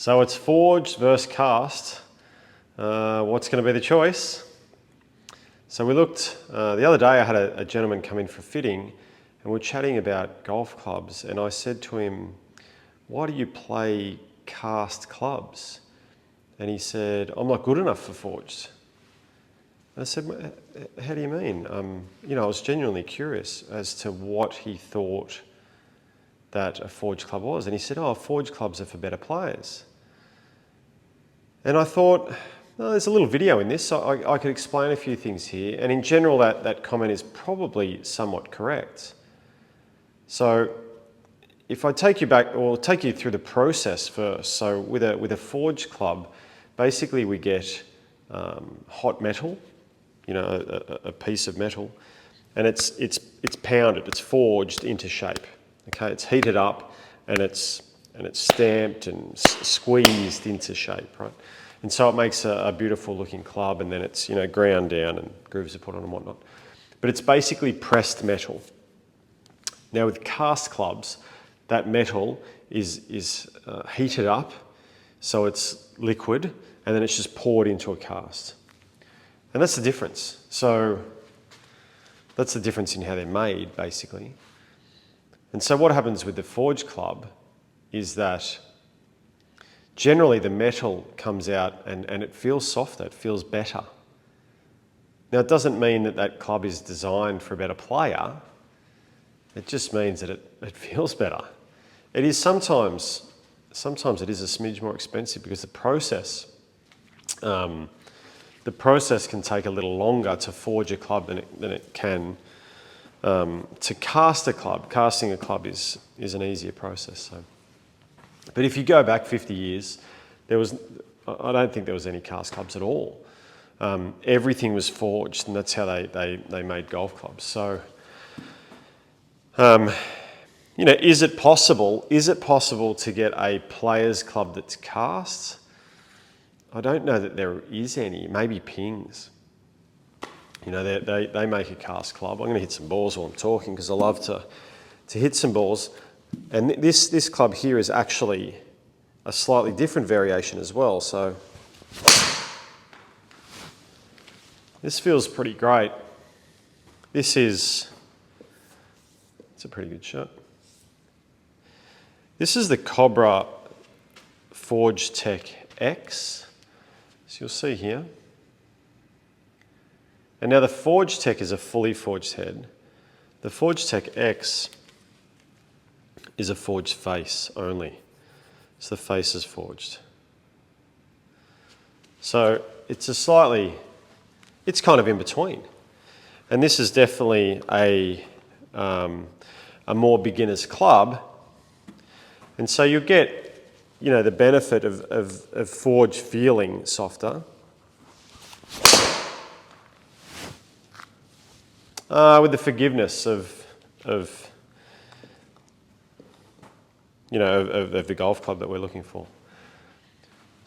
So it's forged versus cast. What's going to be the choice? So we looked, the other day I had a gentleman come in for fitting and we're chatting about golf clubs, and I said to him, why do you play cast clubs? And he said, I'm not good enough for forged. I said, how do you mean? I was genuinely curious as to what he thought that a forged club was. And he said, forged clubs are for better players. And I thought, there's a little video in this, so I could explain a few things here. And in general, that comment is probably somewhat correct. So if I take you back, or take you through the process first. So with a forged club, basically we get hot metal, a piece of metal, and it's pounded, it's forged into shape. Okay, it's heated up and it's stamped and squeezed into shape, right? And so it makes a beautiful looking club, and then it's ground down and grooves are put on and whatnot. But it's basically pressed metal. Now with cast clubs, that metal is heated up, so it's liquid, and then it's just poured into a cast. And that's the difference. So that's the difference in how they're made, basically. And so what happens with the forged club is that generally the metal comes out and it feels softer, it feels better. Now it doesn't mean that club is designed for a better player. It just means that it feels better. It is sometimes it is a smidge more expensive because the process can take a little longer to forge a club than it can to cast a club. Casting a club is an easier process. So. But if you go back 50 years, I don't think there was any cast clubs at all. Everything was forged, and that's how they made golf clubs. So, is it possible? Is it possible to get a player's club that's cast? I don't know that there is any. Maybe Pings. They make a cast club. I'm going to hit some balls while I'm talking because I love to hit some balls. And this club here is actually a slightly different variation as well. So this feels pretty great. It's a pretty good shot. This is the Cobra Forge Tech X. So you'll see here. And now the Forge Tech is a fully forged head. The Forge Tech X is a forged face only. So the face is forged. So it's kind of in between. And this is definitely a more beginner's club. And so you get, the benefit of forged feeling softer. With the forgiveness of the golf club that we're looking for.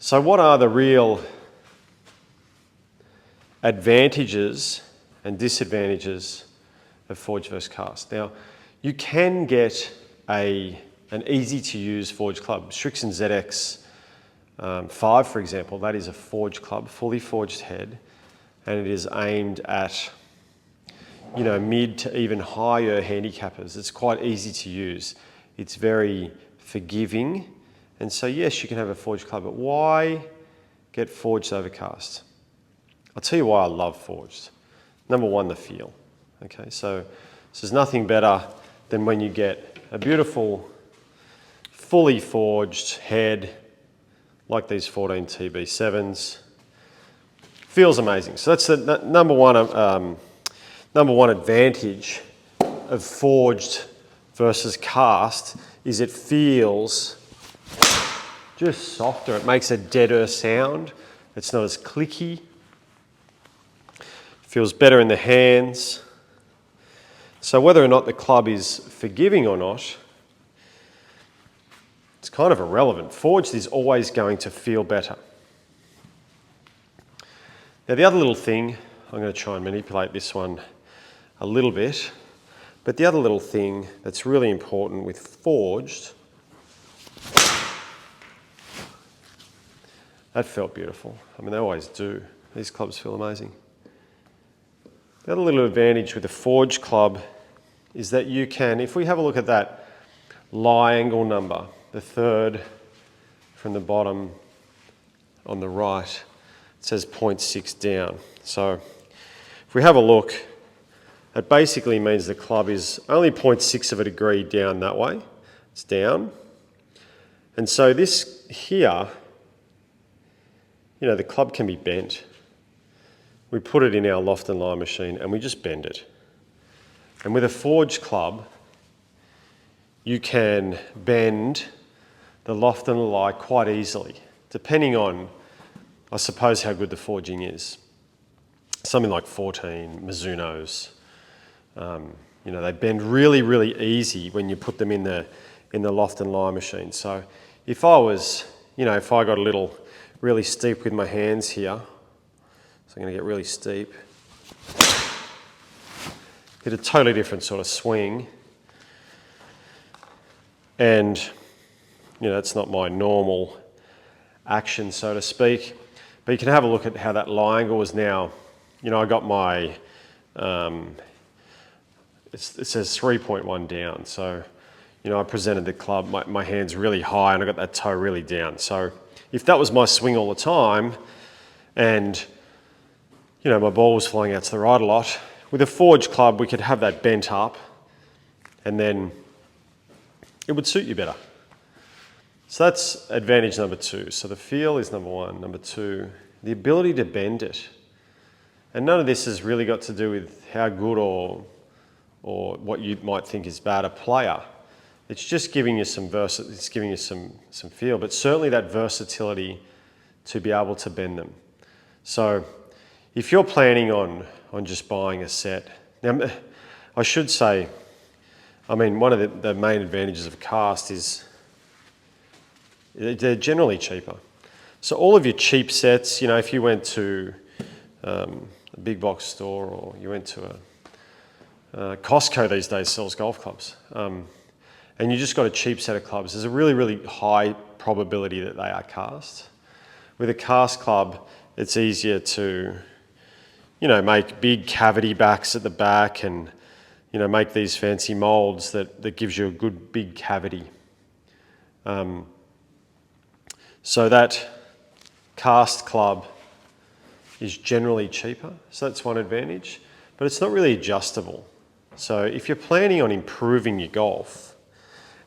So what are the real advantages and disadvantages of forged versus cast? Now, you can get an easy to use forged club. Srixon ZX 5, for example, that is a forged club, fully forged head, and it is aimed at mid to even higher handicappers. It's quite easy to use. It's very forgiving. And so yes, you can have a forged club, but why get forged over cast? I'll tell you why I love forged. Number one, the feel. Okay, so there's nothing better than when you get a beautiful, fully forged head like these 14 TB7s. Feels amazing. So that's the number one advantage of forged versus cast is it feels just softer. It makes a deader sound. It's not as clicky. Feels better in the hands. So whether or not the club is forgiving or not, it's kind of irrelevant. Forged is always going to feel better. Now the other little thing, I'm going to try and manipulate this one a little bit, but the other little thing that's really important with forged That felt beautiful. I mean, they always do. These clubs feel amazing. The other little advantage with a forged club is that you can, if we have a look at that lie angle number, the third from the bottom on the right, it says 0.6 down. So if we have a look, that basically means the club is only 0.6 of a degree down that way. It's down. And so this here, the club can be bent. We put it in our loft and lie machine and we just bend it. And with a forged club, you can bend the loft and the lie quite easily, depending on, I suppose, how good the forging is. Something like 14 Mizunos, they bend really, really easy when you put them in the loft and lie machine. So if I was, if I got a little really steep with my hands here, so I'm going to get really steep, get a totally different sort of swing, and that's not my normal action, so to speak. But you can have a look at how that lie angle is now. I got my, it says 3.1 down. So, I presented the club, my hand's really high and I got that toe really down. So if that was my swing all the time and, my ball was flying out to the right a lot, with a forged club, we could have that bent up and then it would suit you better. So that's advantage number 2. So the feel is number 1. Number 2, the ability to bend it. And none of this has really got to do with how good or what you might think is bad a player. It's just giving you some it's giving you some feel, but certainly that versatility to be able to bend them. So if you're planning on just buying a set, now I should say, one of the main advantages of cast is they're generally cheaper. So all of your cheap sets, if you went to a big box store or you went to Costco these days sells golf clubs, and you just got a cheap set of clubs, there's a really, really high probability that they are cast. With a cast club, it's easier to, make big cavity backs at the back and, make these fancy molds that gives you a good big cavity. So that cast club is generally cheaper, so that's one advantage, but it's not really adjustable. So if you're planning on improving your golf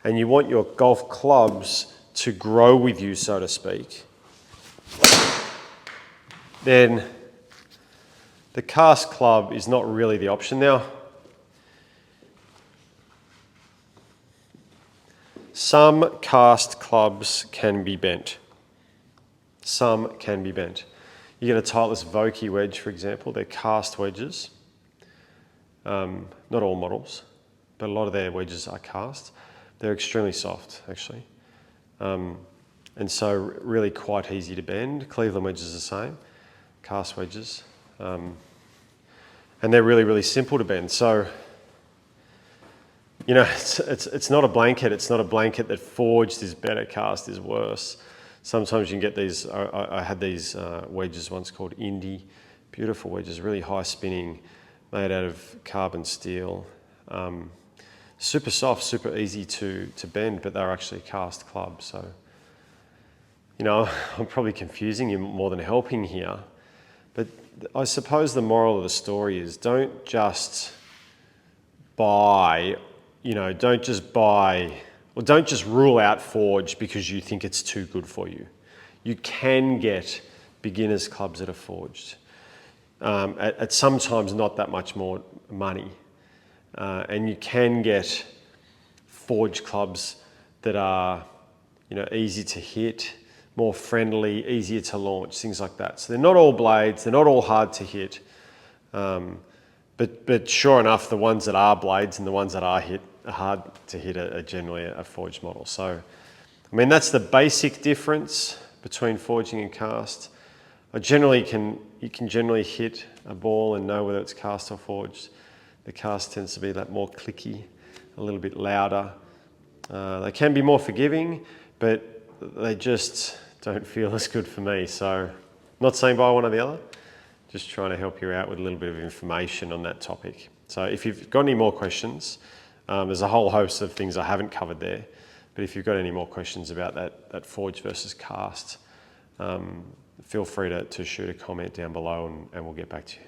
and you want your golf clubs to grow with you, so to speak, then the cast club is not really the option. Now, some cast clubs can be bent. Some can be bent. You get a Titleist Vokey wedge, for example, they're cast wedges. Not all models, but a lot of their wedges are cast. They're extremely soft, actually. And so really quite easy to bend. Cleveland wedges are the same, cast wedges. And they're really, really simple to bend. So, it's not a blanket. It's not a blanket that forged is better, cast is worse. Sometimes you can get these, I had these wedges once called Indy, beautiful wedges, really high spinning, made out of carbon steel. Super soft, super easy to bend, but they're actually cast clubs. So, I'm probably confusing you more than helping here. But I suppose the moral of the story is don't just buy, don't just rule out forged because you think it's too good for you. You can get beginners clubs that are forged at sometimes not that much more money. And you can get forged clubs that are, easy to hit, more friendly, easier to launch, things like that. So they're not all blades, they're not all hard to hit. But sure enough, the ones that are blades and the ones that are hard to hit are generally a forged model. So, that's the basic difference between forging and cast. You can generally hit a ball and know whether it's cast or forged. The cast tends to be that more clicky, a little bit louder. They can be more forgiving, but don't feel as good for me. So not saying buy one or the other, just trying to help you out with a little bit of information on that topic. So if you've got any more questions, there's a whole host of things I haven't covered there, but if you've got any more questions about that forged versus cast, feel free to shoot a comment down below and we'll get back to you.